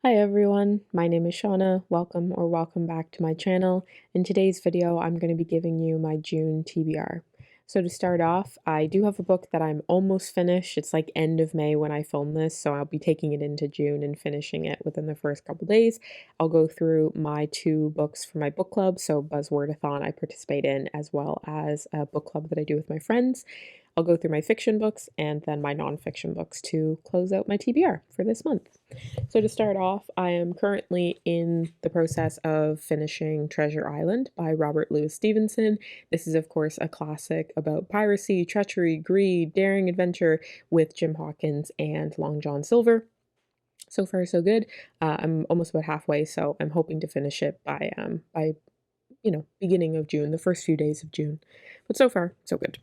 Hi everyone, my name is Shauna. Welcome back to my channel. In today's video, I'm going to be giving you my June TBR. So to start off, I do have a book that I'm almost finished. It's like end of May when I film this, so I'll be taking it into June and finishing it within the first couple days. I'll go through my two books for my book club, so Buzzwordathon I participate in, as well as a book club that I do with my friends. I'll go through my fiction books and then my nonfiction books to close out my TBR for this month. So to start off, I am currently in the process of finishing Treasure Island by Robert Louis Stevenson. This is, of course, a classic about piracy, treachery, greed, daring adventure with Jim Hawkins and Long John Silver. So far, so good. I'm almost about halfway, so I'm hoping to finish it by beginning of June, the first few days of June. But so far, so good.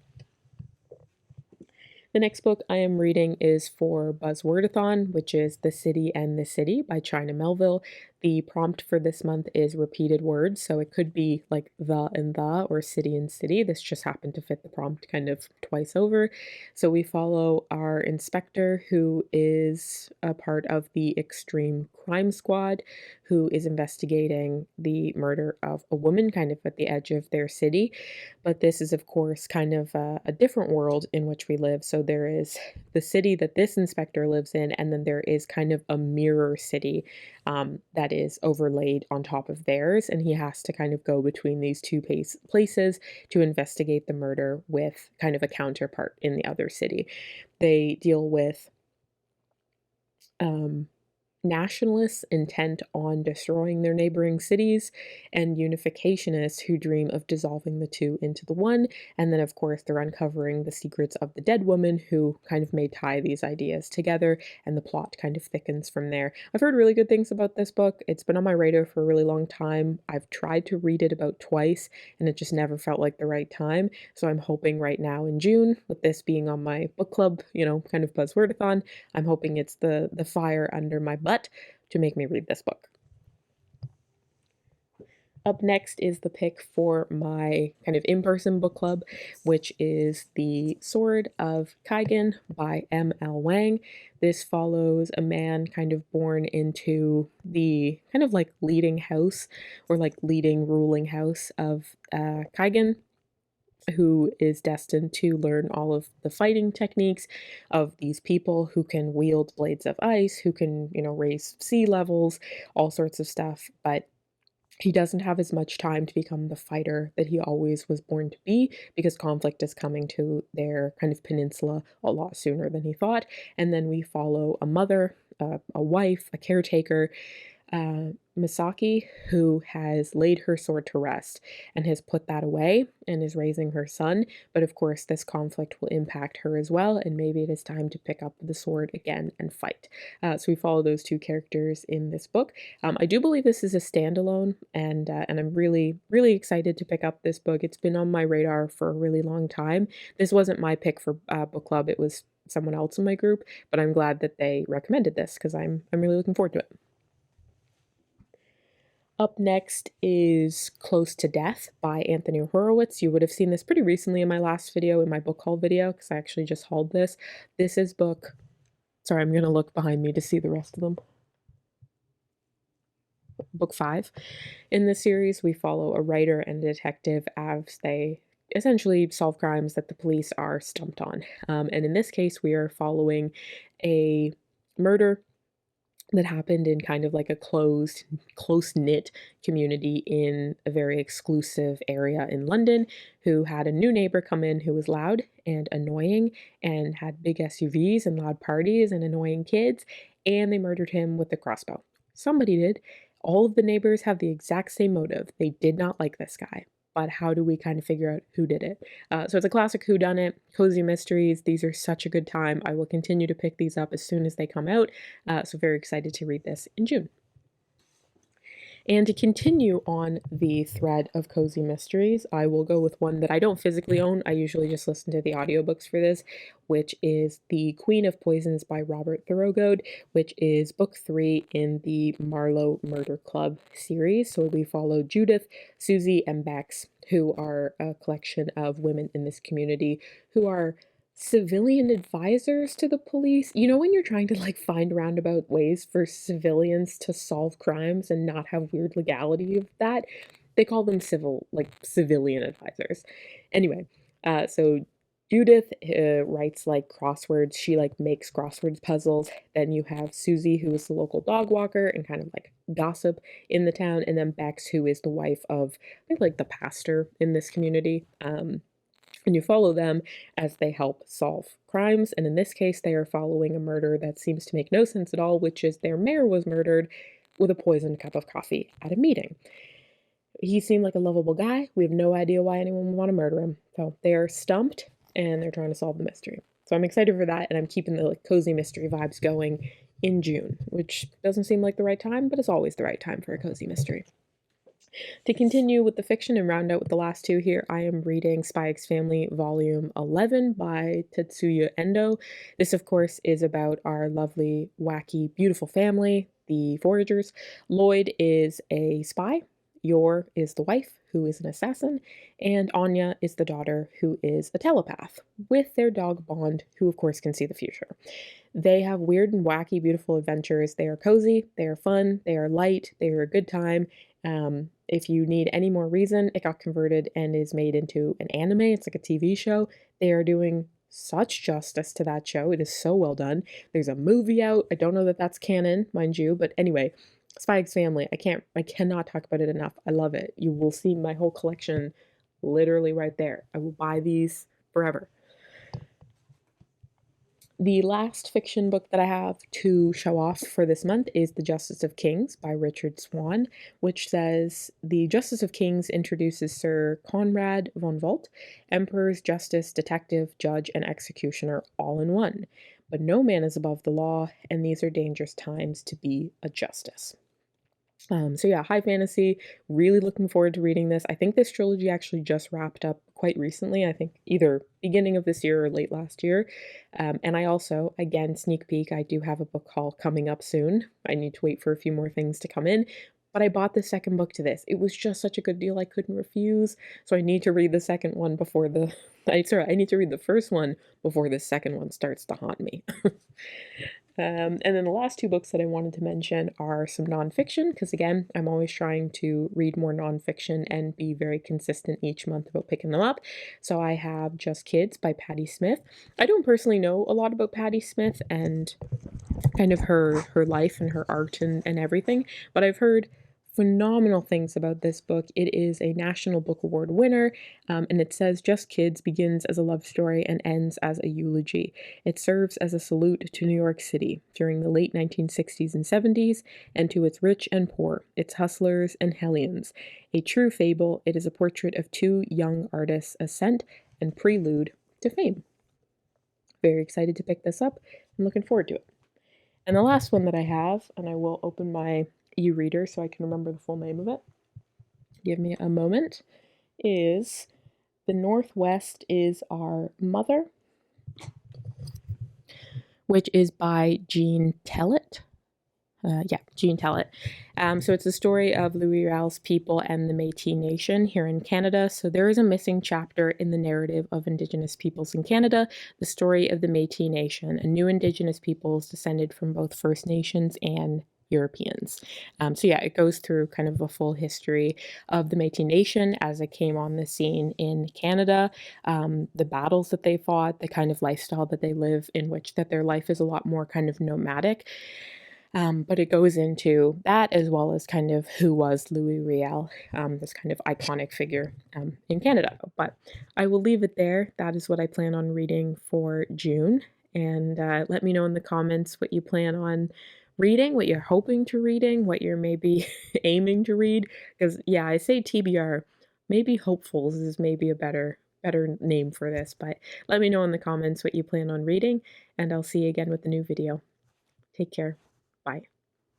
The next book I am reading is for Buzzwordathon, which is The City and the City by China Melville. The prompt for this month is repeated words, so it could be like the and the or city and city. This just happened to fit the prompt kind of twice over. So we follow our inspector, who is a part of the Extreme Crime Squad, who is investigating the murder of a woman kind of at the edge of their city. But this is, of course, kind of a different world in which we live. So there is the city that this inspector lives in, and then there is kind of a mirror city that is overlaid on top of theirs, and he has to kind of go between these two places to investigate the murder with kind of a counterpart in the other city. They deal with nationalists intent on destroying their neighboring cities, and unificationists who dream of dissolving the two into the one. And then, of course, they're uncovering the secrets of the dead woman who kind of may tie these ideas together, and the plot kind of thickens from there. I've heard really good things about this book. It's been on my radar for a really long time. I've tried to read it about twice, and it just never felt like the right time. So I'm hoping right now in June, with this being on my book club, kind of Buzzwordathon, I'm hoping it's the fire under my butt to make me read this book. Up next is the pick for my kind of in-person book club, which is The Sword of Kaigan by M.L. Wang. This follows a man kind of born into the kind of like leading house or like leading ruling house of Kaigan, who is destined to learn all of the fighting techniques of these people who can wield blades of ice, who can, raise sea levels, all sorts of stuff. But he doesn't have as much time to become the fighter that he always was born to be, because conflict is coming to their kind of peninsula a lot sooner than he thought. And then we follow a mother, a wife, a caretaker, Misaki, who has laid her sword to rest and has put that away and is raising her son. But of course, this conflict will impact her as well, and maybe it is time to pick up the sword again and fight. So we follow those two characters in this book. I do believe this is a standalone, and I'm really, really excited to pick up this book. It's been on my radar for a really long time. This wasn't my pick for book club. It was someone else in my group, but I'm glad that they recommended this because I'm really looking forward to it. Up next is Close to Death by Anthony Horowitz. You would have seen this pretty recently in my last video, in my book haul video, because I actually just hauled this. This is sorry, I'm going to look behind me to see the rest of them. Book 5. In this series, we follow a writer and a detective as they essentially solve crimes that the police are stumped on. And in this case, we are following a murder that happened in kind of like a close-knit community in a very exclusive area in London, who had a new neighbor come in who was loud and annoying and had big SUVs and loud parties and annoying kids, and they murdered him with a crossbow. Somebody did. All of the neighbors have the exact same motive. They did not like this guy. But how do we kind of figure out who did it? So it's a classic whodunit, cozy mysteries. These are such a good time. I will continue to pick these up as soon as they come out. So very excited to read this in June. And to continue on the thread of cozy mysteries, I will go with one that I don't physically own. I usually just listen to the audiobooks for this, which is The Queen of Poisons by Robert Thorogood, which is book 3 in the Marlowe Murder Club series. So we follow Judith, Susie, and Bex, who are a collection of women in this community who are civilian advisors to the police. You know, when you're trying to like find roundabout ways for civilians to solve crimes and not have weird legality of that, they call them civilian advisors. Anyway, so Judith writes like crosswords. She like makes crosswords puzzles. Then you have Susie, who is the local dog walker and kind of like gossip in the town, and then Bex, who is the wife of I think like the pastor in this community. And you follow them as they help solve crimes. And in this case, they are following a murder that seems to make no sense at all, which is their mayor was murdered with a poisoned cup of coffee at a meeting. He seemed like a lovable guy. We have no idea why anyone would want to murder him. So they're stumped and they're trying to solve the mystery. So I'm excited for that, and I'm keeping the like cozy mystery vibes going in June, which doesn't seem like the right time, but it's always the right time for a cozy mystery. To continue with the fiction and round out with the last two here, I am reading Spy X Family Volume 11 by Tetsuya Endo. This, of course, is about our lovely, wacky, beautiful family, the Foragers. Lloyd is a spy. Yor is the wife, who is an assassin, and Anya is the daughter, who is a telepath, with their dog Bond, who of course can see the future. They have weird and wacky, beautiful adventures. They are cozy, they are fun, they are light, they are a good time. If you need any more reason, it got converted and is made into an anime. It's like a TV show. They are doing such justice to that show. It is so well done. There's a movie out. I don't know that that's canon, mind you, but anyway, Spy X Family. I cannot talk about it enough. I love it. You will see my whole collection literally right there. I will buy these forever. The last fiction book that I have to show off for this month is The Justice of Kings by Richard Swan, which says the Justice of Kings introduces Sir Conrad von Volt, Emperor's justice, detective, judge, and executioner all in one. But no man is above the law, and these are dangerous times to be a justice. So yeah, high fantasy, really looking forward to reading this. I think this trilogy actually just wrapped up quite recently. I think either beginning of this year or late last year. And I also, again, sneak peek, I do have a book haul coming up soon. I need to wait for a few more things to come in. But I bought the second book to this. It was just such a good deal I couldn't refuse. So I need to read the second one before the... I need to read the first one before the second one starts to haunt me. And then the last two books that I wanted to mention are some nonfiction, because again, I'm always trying to read more nonfiction and be very consistent each month about picking them up. So I have Just Kids by Patti Smith. I don't personally know a lot about Patti Smith and kind of her life and her art and everything, but I've heard phenomenal things about this book. It is a National Book Award winner, and it says Just Kids begins as a love story and ends as a eulogy. It serves as a salute to New York City during the late 1960s and 70s, and to its rich and poor, its hustlers and hellions. A true fable, it is a portrait of two young artists' ascent and prelude to fame. Very excited to pick this up. I'm looking forward to it. And the last one that I have, and I will open my e-reader so I can remember the full name of it. Give me a moment. Is The Northwest is Our Mother, which is by Jean Tellett. Jean Tellett. So it's the story of Louis Riel's people and the Métis Nation here in Canada. So there is a missing chapter in the narrative of Indigenous peoples in Canada, the story of the Métis Nation, a new Indigenous peoples descended from both First Nations and Europeans. So yeah, it goes through kind of a full history of the Métis Nation as it came on the scene in Canada, the battles that they fought, the kind of lifestyle that they live in, which that their life is a lot more kind of nomadic. But it goes into that as well as kind of who was Louis Riel, this kind of iconic figure in Canada. But I will leave it there. That is what I plan on reading for June. And let me know in the comments what you plan on reading, what you're hoping to reading, what you're maybe aiming to read. Because yeah, I say TBR, maybe hopefuls is maybe a better name for this. But let me know in the comments what you plan on reading, and I'll see you again with a new video. Take care. Bye.